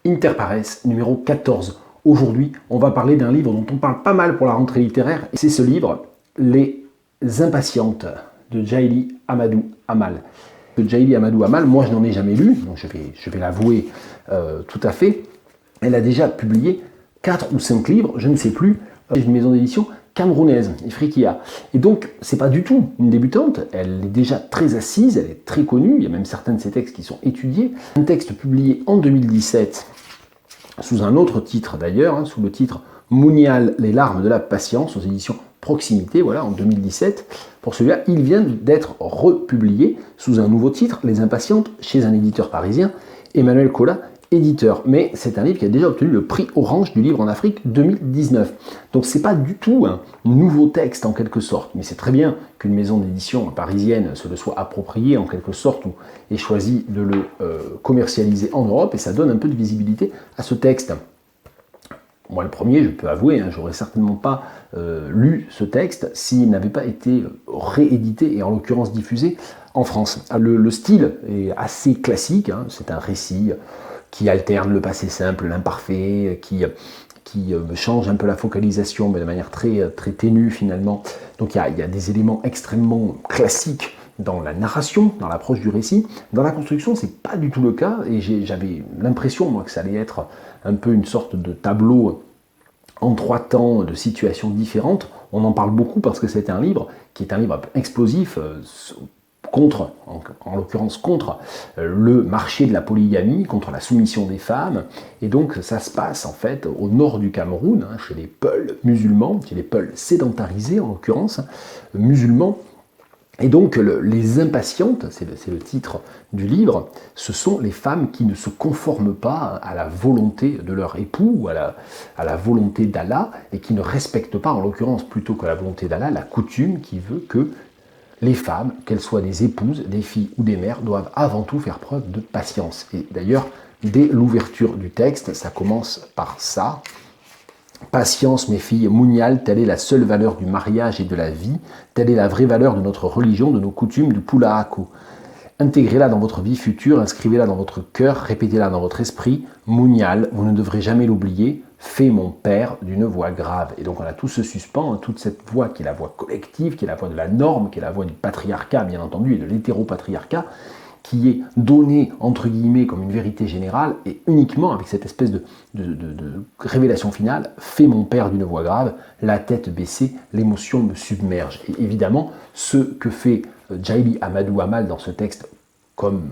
Inter Pares, numéro 14. Aujourd'hui, on va parler d'un livre dont on parle pas mal pour la rentrée littéraire, et c'est ce livre, Les Impatientes, de Jaili Amadou Amal. De Jaili Amadou Amal, moi je n'en ai jamais lu, donc je vais l'avouer tout à fait. Elle a déjà publié 4 ou 5 livres, je ne sais plus, une maison d'édition camerounaise, Ifriqiya. Et donc, c'est pas du tout une débutante, elle est déjà très assise, elle est très connue, il y a même certains de ses textes qui sont étudiés. Un texte publié en 2017, sous un autre titre d'ailleurs, sous le titre Mounial, les larmes de la patience, aux éditions Proximité, voilà, en 2017. Pour celui-là, il vient d'être republié sous un nouveau titre, Les Impatientes, chez un éditeur parisien, Emmanuel Colas, éditeur. Mais c'est un livre qui a déjà obtenu le prix Orange du livre en Afrique 2019. Donc c'est pas du tout un nouveau texte en quelque sorte, mais c'est très bien qu'une maison d'édition parisienne se le soit approprié en quelque sorte ou ait choisi de le commercialiser en Europe, et ça donne un peu de visibilité à ce texte. Moi, le premier, je peux avouer, j'aurais certainement pas lu ce texte s'il n'avait pas été réédité et en l'occurrence diffusé en France. Le style est assez classique, c'est un récit qui alterne le passé simple, l'imparfait, qui change un peu la focalisation, mais de manière très ténue finalement. Donc il y a des éléments extrêmement classiques dans la narration, dans l'approche du récit. Dans la construction, c'est pas du tout le cas, et j'avais l'impression, moi, que ça allait être un peu une sorte de tableau en 3 temps de situations différentes. On en parle beaucoup parce que c'est un livre qui est un livre explosif, contre, en l'occurrence contre le marché de la polygamie, contre la soumission des femmes. Et donc ça se passe en fait au nord du Cameroun, chez les Peuls musulmans, chez les Peuls sédentarisés en l'occurrence, musulmans. Et donc les impatientes, c'est le titre du livre, ce sont les femmes qui ne se conforment pas à la volonté de leur époux ou à la volonté d'Allah, et qui ne respectent pas, en l'occurrence plutôt que la volonté d'Allah, la coutume qui veut que les femmes, qu'elles soient des épouses, des filles ou des mères, doivent avant tout faire preuve de patience. Et d'ailleurs, dès l'ouverture du texte, ça commence par ça. Patience, mes filles, Mounial, telle est la seule valeur du mariage et de la vie, telle est la vraie valeur de notre religion, de nos coutumes, du Pulaako. Intégrez-la dans votre vie future, inscrivez-la dans votre cœur, répétez-la dans votre esprit. Mounial, vous ne devrez jamais l'oublier, fait mon père d'une voix grave. Et donc on a tout ce suspens, toute cette voix qui est la voix collective, qui est la voix de la norme, qui est la voix du patriarcat bien entendu, et de l'hétéropatriarcat, qui est donnée entre guillemets comme une vérité générale, et uniquement avec cette espèce de révélation finale, fait mon père d'une voix grave, la tête baissée, l'émotion me submerge. Et évidemment, ce que fait Jaili Amadou Amal dans ce texte, comme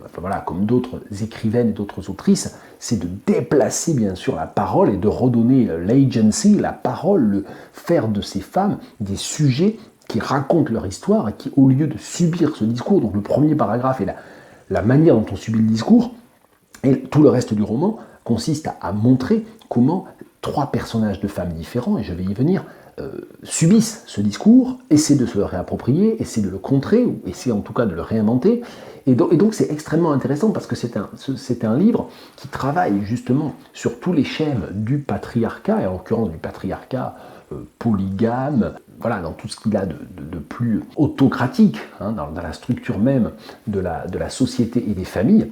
d'autres écrivaines et d'autres autrices, c'est de déplacer bien sûr la parole et de redonner l'agency, la parole, faire de ces femmes des sujets qui racontent leur histoire et qui, au lieu de subir ce discours, donc le premier paragraphe est la manière dont on subit le discours, et tout le reste du roman consiste à montrer comment 3 personnages de femmes différents, et je vais y venir, subissent ce discours, essaient de se le réapproprier, essaient de le contrer, ou essaient en tout cas de le réinventer. Et donc c'est extrêmement intéressant parce que c'est un livre qui travaille justement sur tous les schèmes du patriarcat, et en l'occurrence du patriarcat polygame, voilà, dans tout ce qu'il a de plus autocratique, dans la structure même de la société et des familles,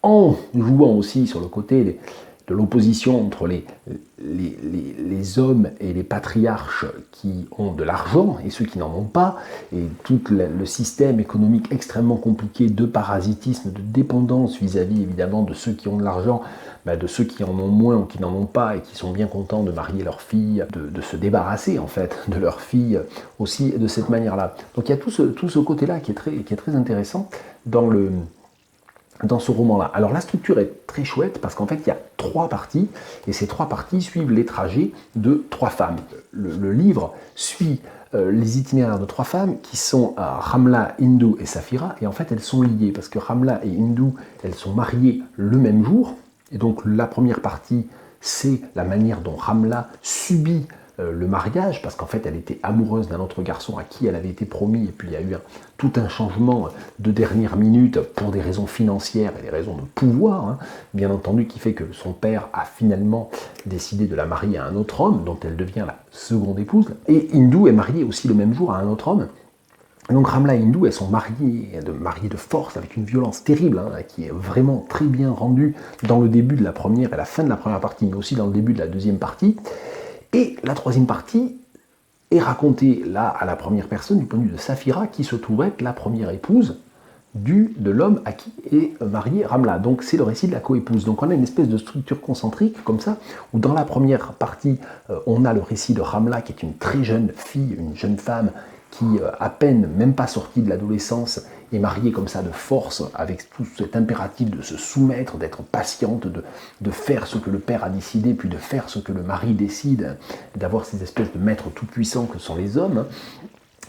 en jouant aussi sur le côté de l'opposition entre les hommes et les patriarches qui ont de l'argent et ceux qui n'en ont pas, et tout le système économique extrêmement compliqué de parasitisme, de dépendance vis-à-vis évidemment de ceux qui ont de l'argent, de ceux qui en ont moins ou qui n'en ont pas et qui sont bien contents de marier leurs filles, de se débarrasser en fait de leurs filles aussi de cette manière-là. Donc il y a tout ce côté-là qui est très intéressant dans ce roman-là. Alors la structure est très chouette parce qu'en fait il y a 3 parties, et ces 3 parties suivent les trajets de 3 femmes. Le livre suit les itinéraires de 3 femmes qui sont Ramla, Hindou et Safira, et en fait elles sont liées parce que Ramla et Hindou, elles sont mariées le même jour, et donc la première partie c'est la manière dont Ramla subit le mariage, parce qu'en fait elle était amoureuse d'un autre garçon à qui elle avait été promis, et puis il y a eu tout un changement de dernière minute pour des raisons financières et des raisons de pouvoir, bien entendu, qui fait que son père a finalement décidé de la marier à un autre homme, dont elle devient la seconde épouse. Et Hindou est mariée aussi le même jour à un autre homme, Donc Ramla et Hindu, elles sont mariées de force avec une violence terrible, hein, qui est vraiment très bien rendue dans le début de la première et la fin de la première partie, mais aussi dans le début de la deuxième partie. Et la troisième partie est racontée là à la première personne du point de vue de Saphira, qui se trouve être la première épouse de l'homme à qui est marié Ramla. Donc c'est le récit de la coépouse. Donc on a une espèce de structure concentrique comme ça, où dans la première partie, on a le récit de Ramla, qui est une très jeune fille, une jeune femme, qui, à peine, même pas sortie de l'adolescence, est mariée comme ça de force, avec tout cet impératif de se soumettre, d'être patiente, de faire ce que le père a décidé, puis de faire ce que le mari décide, d'avoir ces espèces de maîtres tout-puissants que sont les hommes,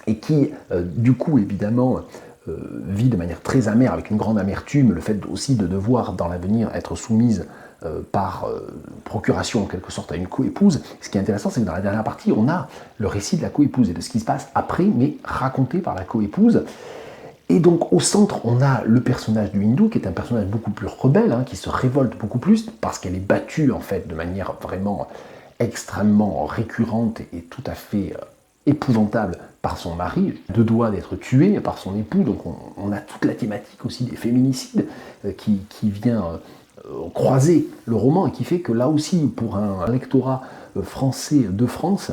et qui, du coup, évidemment, vit de manière très amère, avec une grande amertume, le fait aussi de devoir, dans l'avenir, être soumise par procuration en quelque sorte à une coépouse. Ce qui est intéressant, c'est que dans la dernière partie, on a le récit de la coépouse et de ce qui se passe après, mais raconté par la coépouse. Et donc au centre, on a le personnage du Hindu, qui est un personnage beaucoup plus rebelle, hein, qui se révolte beaucoup plus, parce qu'elle est battue en fait de manière vraiment extrêmement récurrente et tout à fait épouvantable par son mari, de doigt d'être tué par son époux. Donc on a toute la thématique aussi des féminicides qui vient croiser le roman et qui fait que là aussi, pour un lectorat français de France,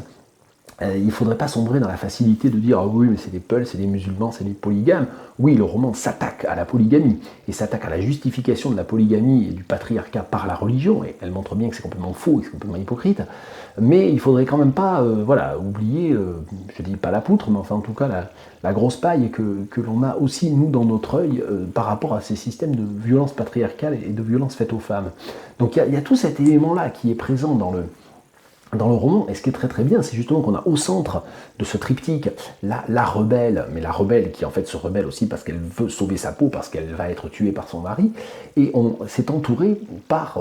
il ne faudrait pas sombrer dans la facilité de dire « Ah oui, mais c'est des Peuls, c'est des musulmans, c'est des polygames ». Oui, le roman s'attaque à la polygamie, et s'attaque à la justification de la polygamie et du patriarcat par la religion, et elle montre bien que c'est complètement faux et que c'est complètement hypocrite, mais il ne faudrait quand même pas oublier, je ne dis pas la poutre, mais enfin en tout cas la grosse paille que l'on a aussi, nous, dans notre œil, par rapport à ces systèmes de violence patriarcale et de violence faite aux femmes. Donc il y a tout cet élément-là qui est présent dans le roman, et ce qui est très très bien, c'est justement qu'on a au centre de ce triptyque la rebelle, mais la rebelle qui en fait se rebelle aussi parce qu'elle veut sauver sa peau, parce qu'elle va être tuée par son mari, et on s'est entouré par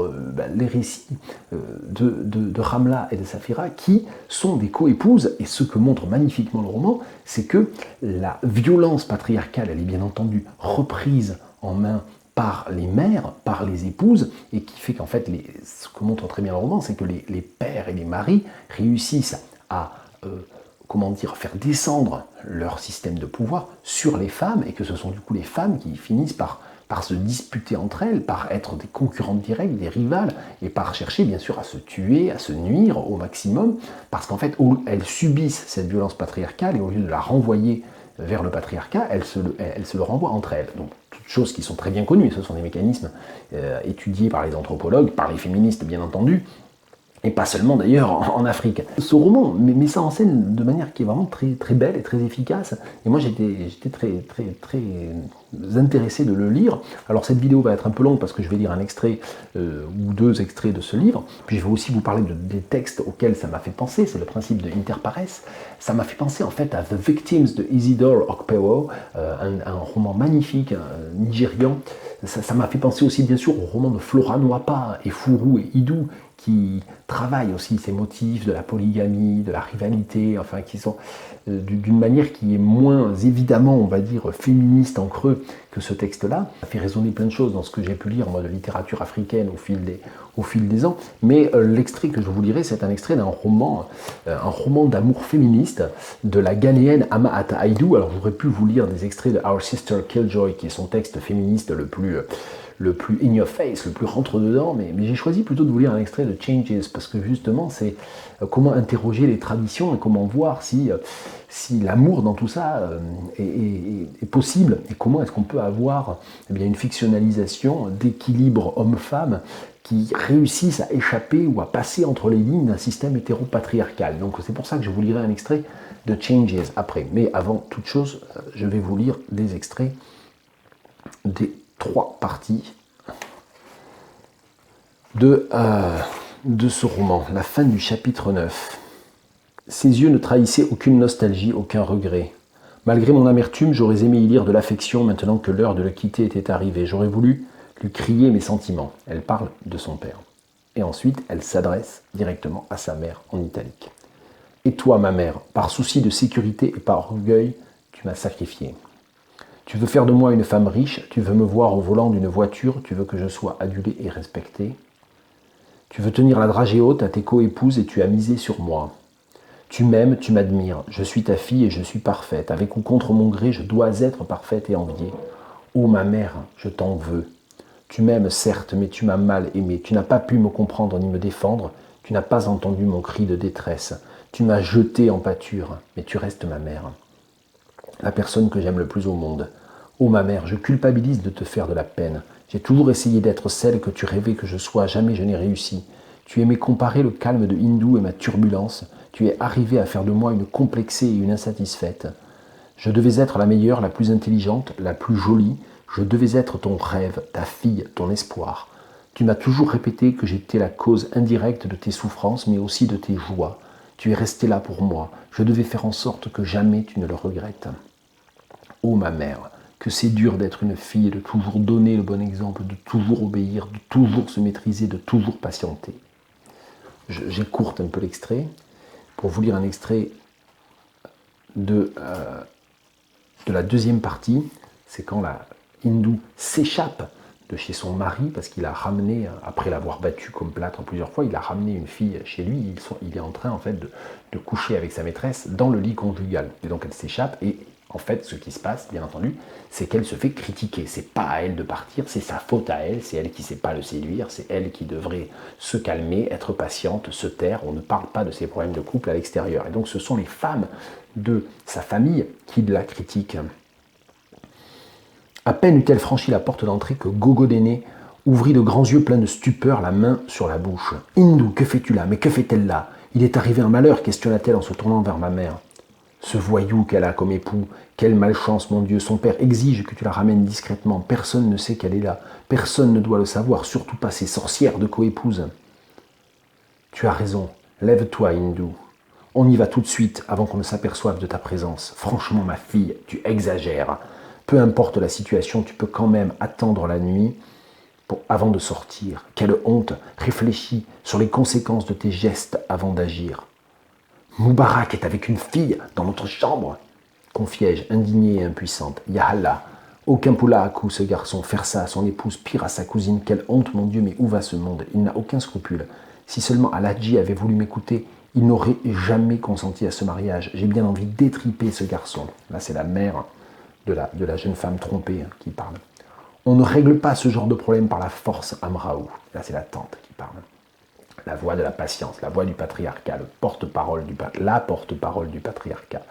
les récits de Ramla et de Saphira, qui sont des coépouses, et ce que montre magnifiquement le roman, c'est que la violence patriarcale, elle est bien entendu reprise en main par les mères, par les épouses, et qui fait qu'en fait, ce que montre très bien le roman, c'est que les pères et les maris réussissent à faire descendre leur système de pouvoir sur les femmes, et que ce sont du coup les femmes qui finissent par se disputer entre elles, par être des concurrentes directes, des rivales, et par chercher bien sûr à se tuer, à se nuire au maximum, parce qu'en fait, elles subissent cette violence patriarcale, et au lieu de la renvoyer vers le patriarcat, elles se le renvoient entre elles. Donc, toutes choses qui sont très bien connues, et ce sont des mécanismes étudiés par les anthropologues, par les féministes bien entendu, et pas seulement d'ailleurs en Afrique. Ce roman met ça en scène de manière qui est vraiment très, très belle et très efficace, et moi j'étais très, très, très intéressé de le lire. Alors cette vidéo va être un peu longue parce que je vais lire un extrait ou deux extraits de ce livre, puis je vais aussi vous parler des textes auxquels ça m'a fait penser, c'est le principe de interpares. Ça m'a fait penser en fait à The Victims de Isidore Okpewo, un roman magnifique, nigérian. Ça m'a fait penser aussi bien sûr au roman de Flora Nwapa et Furu et Idou, qui travaillent aussi ces motifs de la polygamie, de la rivalité, enfin qui sont d'une manière qui est moins évidemment, on va dire, féministe en creux que ce texte-là. Ça fait résonner plein de choses dans ce que j'ai pu lire moi, de littérature africaine au fil des ans, mais l'extrait que je vous lirai, c'est un extrait d'un roman d'amour féministe de la Ghanéenne Ama Ata Aidoo. Alors j'aurais pu vous lire des extraits de Our Sister Killjoy, qui est son texte féministe le plus in your face, le plus rentre-dedans, mais j'ai choisi plutôt de vous lire un extrait de Changes, parce que justement, c'est comment interroger les traditions et comment voir si l'amour dans tout ça est possible, et comment est-ce qu'on peut avoir une fictionnalisation d'équilibre homme-femme qui réussissent à échapper ou à passer entre les lignes d'un système hétéropatriarcal. Donc c'est pour ça que je vous lirai un extrait de Changes après. Mais avant toute chose, je vais vous lire des extraits des 3 parties de ce roman, la fin du chapitre 9. Ses yeux ne trahissaient aucune nostalgie, aucun regret. Malgré mon amertume, j'aurais aimé y lire de l'affection maintenant que l'heure de le quitter était arrivée. J'aurais voulu lui crier mes sentiments. Elle parle de son père. Et ensuite, elle s'adresse directement à sa mère en italique. Et toi, ma mère, par souci de sécurité et par orgueil, tu m'as sacrifié. Tu veux faire de moi une femme riche, tu veux me voir au volant d'une voiture, tu veux que je sois adulée et respectée. Tu veux tenir la dragée haute à tes coépouses et tu as misé sur moi. Tu m'aimes, tu m'admires. Je suis ta fille et je suis parfaite. Avec ou contre mon gré, je dois être parfaite et enviée. Ô ma mère, je t'en veux. Tu m'aimes certes, mais tu m'as mal aimé. Tu n'as pas pu me comprendre ni me défendre. Tu n'as pas entendu mon cri de détresse. Tu m'as jeté en pâture, mais tu restes ma mère. La personne que j'aime le plus au monde. Ô ma mère, je culpabilise de te faire de la peine. J'ai toujours essayé d'être celle que tu rêvais que je sois, jamais je n'ai réussi. Tu aimais comparer le calme de Hindou et ma turbulence. Tu es arrivé à faire de moi une complexée et une insatisfaite. Je devais être la meilleure, la plus intelligente, la plus jolie. Je devais être ton rêve, ta fille, ton espoir. Tu m'as toujours répété que j'étais la cause indirecte de tes souffrances, mais aussi de tes joies. Tu es resté là pour moi. Je devais faire en sorte que jamais tu ne le regrettes. Ô ma mère, que c'est dur d'être une fille, de toujours donner le bon exemple, de toujours obéir, de toujours se maîtriser, de toujours patienter. J'écourte un peu l'extrait pour vous lire un extrait de la deuxième partie. C'est quand la Hindou s'échappe de chez son mari parce qu'il a ramené, après l'avoir battu comme plâtre plusieurs fois, il a ramené une fille chez lui. Il est en train en fait de coucher avec sa maîtresse dans le lit conjugal. Et donc elle s'échappe et en fait, ce qui se passe, bien entendu, c'est qu'elle se fait critiquer. C'est pas à elle de partir, c'est sa faute à elle, c'est elle qui ne sait pas le séduire, c'est elle qui devrait se calmer, être patiente, se taire. On ne parle pas de ses problèmes de couple à l'extérieur. Et donc ce sont les femmes de sa famille qui la critiquent. À peine eut-elle franchi la porte d'entrée que Gogo d'aîné ouvrit de grands yeux pleins de stupeur, la main sur la bouche. « Hindou, que fais-tu là? Mais que fait-elle là? Il est arrivé un malheur, questionna-t-elle en se tournant vers ma mère. Ce voyou qu'elle a comme époux, quelle malchance, mon Dieu, son père exige que tu la ramènes discrètement, personne ne sait qu'elle est là, personne ne doit le savoir, surtout pas ces sorcières de coépouses. Tu as raison, lève-toi, Hindou. On y va tout de suite avant qu'on ne s'aperçoive de ta présence. Franchement, ma fille, tu exagères. Peu importe la situation, tu peux quand même attendre la nuit avant de sortir. Quelle honte, réfléchis sur les conséquences de tes gestes avant d'agir. Moubarak est avec une fille dans notre chambre, confiai-je, indignée et impuissante. Ya Allah, aucun poula à coup ce garçon, faire ça à son épouse, pire à sa cousine, quelle honte mon Dieu, mais où va ce monde? Il n'a aucun scrupule. Si seulement Al-Hadji avait voulu m'écouter, il n'aurait jamais consenti à ce mariage. J'ai bien envie d'étriper ce garçon. Là, c'est la mère de la jeune femme trompée qui parle. On ne règle pas ce genre de problème par la force, Amraou. Là, c'est la tante qui parle. La voix de la patience, la voix du patriarcat, la porte-parole du patriarcat.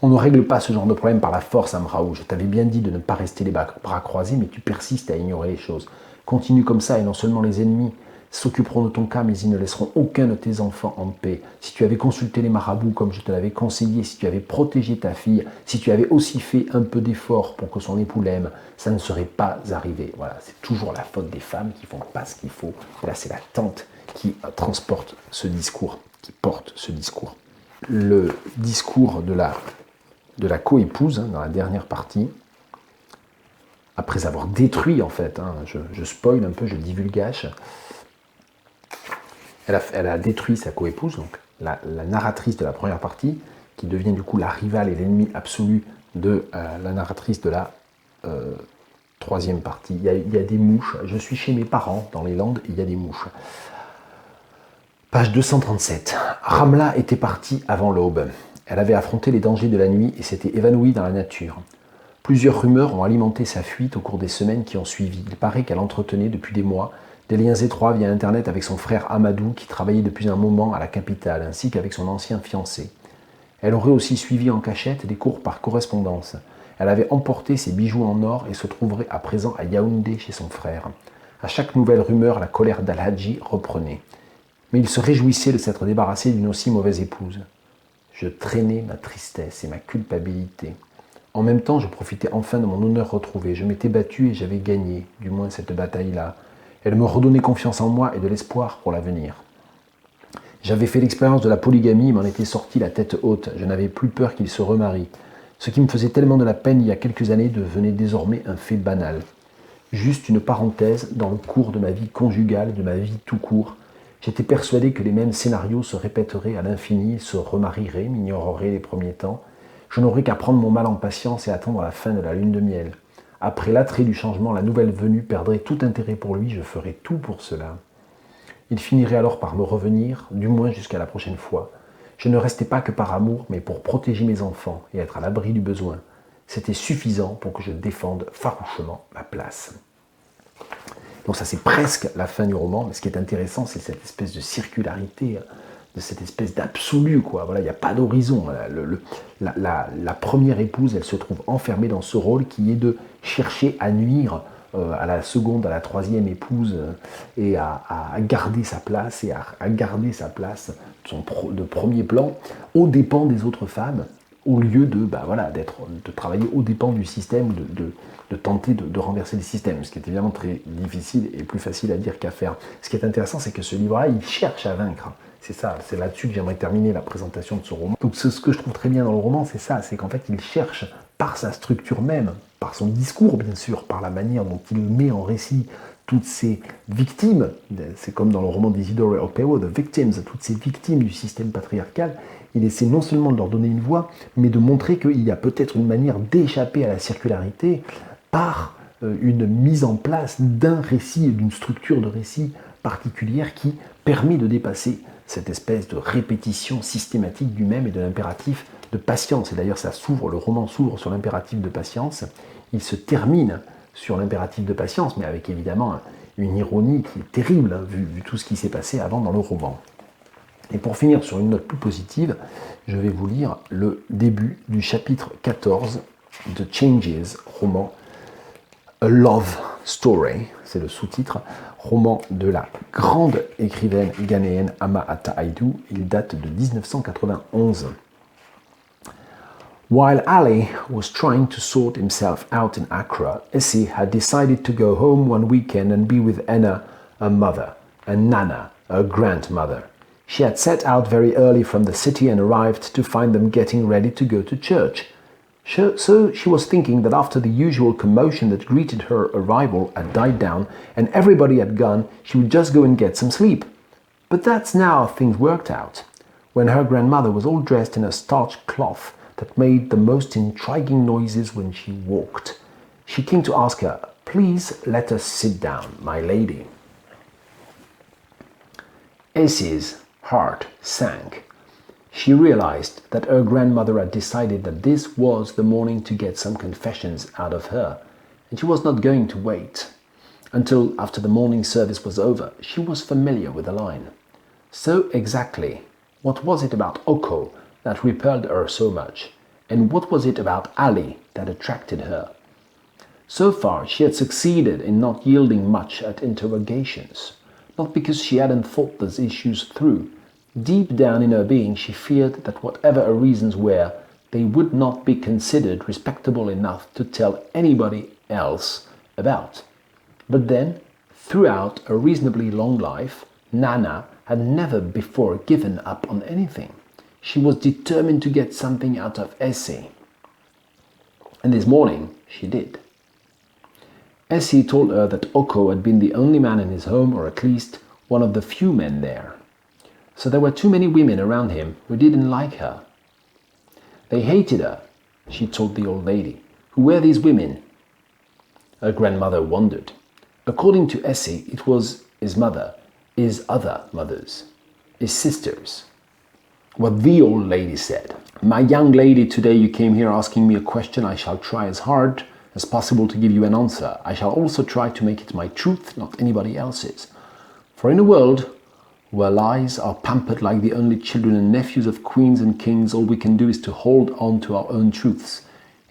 On ne règle pas ce genre de problème par la force, Amraou. Je t'avais bien dit de ne pas rester les bras croisés, mais tu persistes à ignorer les choses. Continue comme ça et non seulement les ennemis s'occuperont de ton cas, mais ils ne laisseront aucun de tes enfants en paix. Si tu avais consulté les marabouts comme je te l'avais conseillé, si tu avais protégé ta fille, si tu avais aussi fait un peu d'effort pour que son époux l'aime, ça ne serait pas arrivé. Voilà, c'est toujours la faute des femmes qui font pas ce qu'il faut. Et là, c'est la tante qui transporte ce discours, qui porte ce discours. Le discours de la coépouse, dans la dernière partie, après avoir détruit, en fait, je spoil un peu, je divulgage, elle a détruit sa coépouse, donc la narratrice de la première partie, qui devient du coup la rivale et l'ennemi absolu de la narratrice de la troisième partie. Il y a des mouches. Je suis chez mes parents, dans les Landes, il y a des mouches. Page 237. Ramla était partie avant l'aube. Elle avait affronté les dangers de la nuit et s'était évanouie dans la nature. Plusieurs rumeurs ont alimenté sa fuite au cours des semaines qui ont suivi. Il paraît qu'elle entretenait depuis des mois des liens étroits via Internet avec son frère Amadou qui travaillait depuis un moment à la capitale, ainsi qu'avec son ancien fiancé. Elle aurait aussi suivi en cachette des cours par correspondance. Elle avait emporté ses bijoux en or et se trouverait à présent à Yaoundé chez son frère. À chaque nouvelle rumeur, la colère d'Al-Hadji reprenait. Mais il se réjouissait de s'être débarrassé d'une aussi mauvaise épouse. Je traînais ma tristesse et ma culpabilité. En même temps, je profitais enfin de mon honneur retrouvé. Je m'étais battu et j'avais gagné, du moins cette bataille-là. Elle me redonnait confiance en moi et de l'espoir pour l'avenir. J'avais fait l'expérience de la polygamie et m'en étais sorti la tête haute. Je n'avais plus peur qu'il se remarie. Ce qui me faisait tellement de la peine il y a quelques années devenait désormais un fait banal. Juste une parenthèse dans le cours de ma vie conjugale, de ma vie tout court. J'étais persuadé que les mêmes scénarios se répéteraient à l'infini, se remarieraient, m'ignoreraient les premiers temps. Je n'aurais qu'à prendre mon mal en patience et attendre la fin de la lune de miel. Après l'attrait du changement, la nouvelle venue perdrait tout intérêt pour lui, je ferais tout pour cela. Il finirait alors par me revenir, du moins jusqu'à la prochaine fois. Je ne restais pas que par amour, mais pour protéger mes enfants et être à l'abri du besoin. C'était suffisant pour que je défende farouchement ma place. Donc ça, c'est presque la fin du roman, mais ce qui est intéressant, c'est cette espèce de circularité, de cette espèce d'absolu, quoi. Voilà, il n'y a pas d'horizon. La première épouse, elle se trouve enfermée dans ce rôle qui est de chercher à nuire à la seconde, à la troisième épouse, et à garder sa place, et à garder sa place de premier plan, aux dépens des autres femmes, au lieu de travailler aux dépens du système, de tenter de renverser le système, ce qui est évidemment très difficile et plus facile à dire qu'à faire. Ce qui est intéressant, c'est que ce livre-là, il cherche à vaincre. C'est ça, c'est là-dessus que j'aimerais terminer la présentation de ce roman. Donc ce que je trouve très bien dans le roman, c'est ça, c'est qu'en fait, il cherche par sa structure même, par son discours bien sûr, par la manière dont il met en récit toutes ces victimes, c'est comme dans le roman d'Isidore Opero, The Victims, toutes ces victimes du système patriarcal, il essaie non seulement de leur donner une voix, mais de montrer qu'il y a peut-être une manière d'échapper à la circularité par une mise en place d'un récit et d'une structure de récit particulière qui permet de dépasser cette espèce de répétition systématique du même et de l'impératif de patience. Et d'ailleurs, le roman s'ouvre sur l'impératif de patience, il se termine sur l'impératif de patience, mais avec évidemment une ironie qui est terrible, hein, vu tout ce qui s'est passé avant dans le roman. Et pour finir sur une note plus positive, je vais vous lire le début du chapitre 14 de Changes, roman A Love Story, c'est le sous-titre, roman de la grande écrivaine ghanéenne Ama Ata Aidoo, il date de 1991. While Ali was trying to sort himself out in Accra, Essie had decided to go home one weekend and be with Enna, her mother, and Nana, her grandmother. She had set out very early from the city and arrived to find them getting ready to go to church. So she was thinking that after the usual commotion that greeted her arrival had died down and everybody had gone, she would just go and get some sleep. But that's now how things worked out. When her grandmother was all dressed in a starched cloth that made the most intriguing noises when she walked, she came to ask her, "Please let us sit down, my lady." Essie's heart sank. She realized that her grandmother had decided that this was the morning to get some confessions out of her, and she was not going to wait. Until after the morning service was over, she was familiar with the line. So exactly, what was it about Oko that repelled her so much, and what was it about Ali that attracted her? So far, she had succeeded in not yielding much at interrogations, not because she hadn't thought those issues through. Deep down in her being, she feared that whatever her reasons were, they would not be considered respectable enough to tell anybody else about. But then, throughout a reasonably long life, Nana had never before given up on anything. She was determined to get something out of Essie. And this morning, she did. Essie told her that Oko had been the only man in his home, or at least one of the few men there. So there were too many women around him who didn't like her. They hated her, she told the old lady. Who were these women? Her grandmother wondered. According to Essie, it was his mother, his other mothers, his sisters. What the old lady said. "My young lady, today you came here asking me a question. I shall try as hard as possible to give you an answer. I shall also try to make it my truth, not anybody else's. For in a world where lies are pampered like the only children and nephews of queens and kings, all we can do is to hold on to our own truths.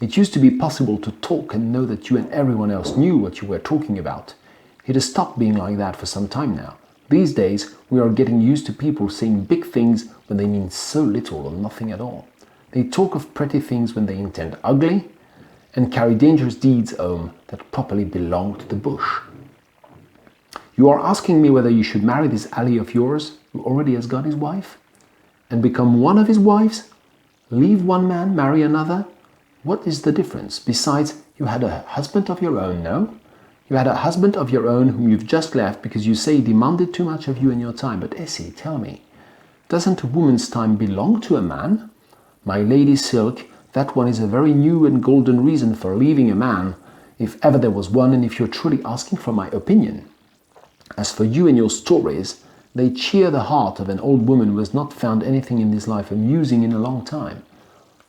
It used to be possible to talk and know that you and everyone else knew what you were talking about. It has stopped being like that for some time now. These days, we are getting used to people saying big things when they mean so little or nothing at all. They talk of pretty things when they intend ugly, and carry dangerous deeds home that properly belong to the bush. You are asking me whether you should marry this ally of yours, who already has got his wife, and become one of his wives? Leave one man, marry another? What is the difference? Besides, you had a husband of your own, no? You had a husband of your own whom you've just left because you say he demanded too much of you and your time. But Essie, tell me, doesn't a woman's time belong to a man? My lady Silk, that one is a very new and golden reason for leaving a man, if ever there was one, and if you're truly asking for my opinion. As for you and your stories, They cheer the heart of an old woman who has not found anything in this life amusing in a long time.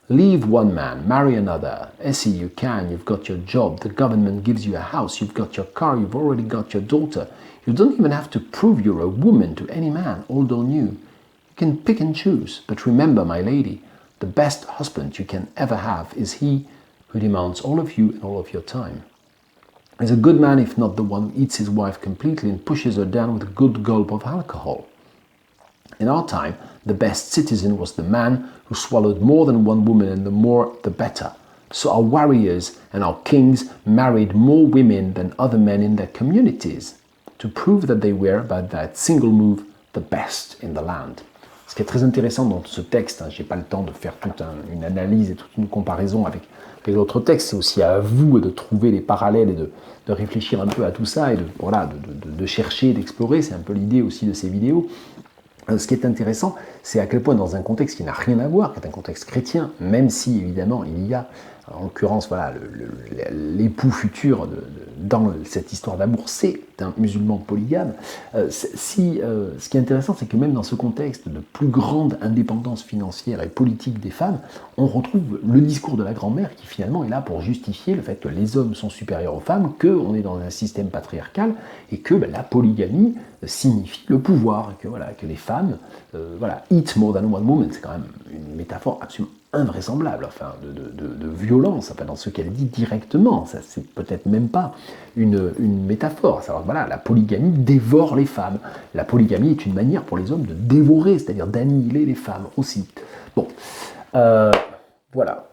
Leave one man, marry another. Essie, you can, you've got your job, the government gives you a house, you've got your car, you've already got your daughter. You don't even have to prove you're a woman to any man, old or new. You can pick and choose, but remember, my lady, the best husband you can ever have is he who demands all of you and all of your time. Is a good man if not the one who eats his wife completely and pushes her down with a good gulp of alcohol. In our time, the best citizen was the man who swallowed more than one woman, and the more the better. So our warriors and our kings married more women than other men in their communities to prove that they were, by that single move, the best in the land. Ce qui est très intéressant dans ce texte, je n'ai pas le temps de faire toute une analyse et toute une comparaison avec l'autre texte, c'est aussi à vous de trouver les parallèles et de réfléchir un peu à tout ça et de chercher, d'explorer, c'est un peu l'idée aussi de ces vidéos. Ce qui est intéressant, c'est à quel point dans un contexte qui n'a rien à voir, qui est un contexte chrétien, même si évidemment il y a, en l'occurrence, voilà, l'époux futur dans cette histoire d'amour, c'est un musulman polygame. Ce qui est intéressant, c'est que même dans ce contexte de plus grande indépendance financière et politique des femmes, on retrouve le discours de la grand-mère qui finalement est là pour justifier le fait que les hommes sont supérieurs aux femmes, qu'on est dans un système patriarcal et que la polygamie signifie le pouvoir, et que les femmes, eat more than one woman, c'est quand même une métaphore absolument invraisemblable, enfin, de violence, enfin, dans ce qu'elle dit directement, ça c'est peut-être même pas une métaphore. Alors voilà, la polygamie dévore les femmes. La polygamie est une manière pour les hommes de dévorer, c'est-à-dire d'annihiler les femmes aussi. Bon, voilà.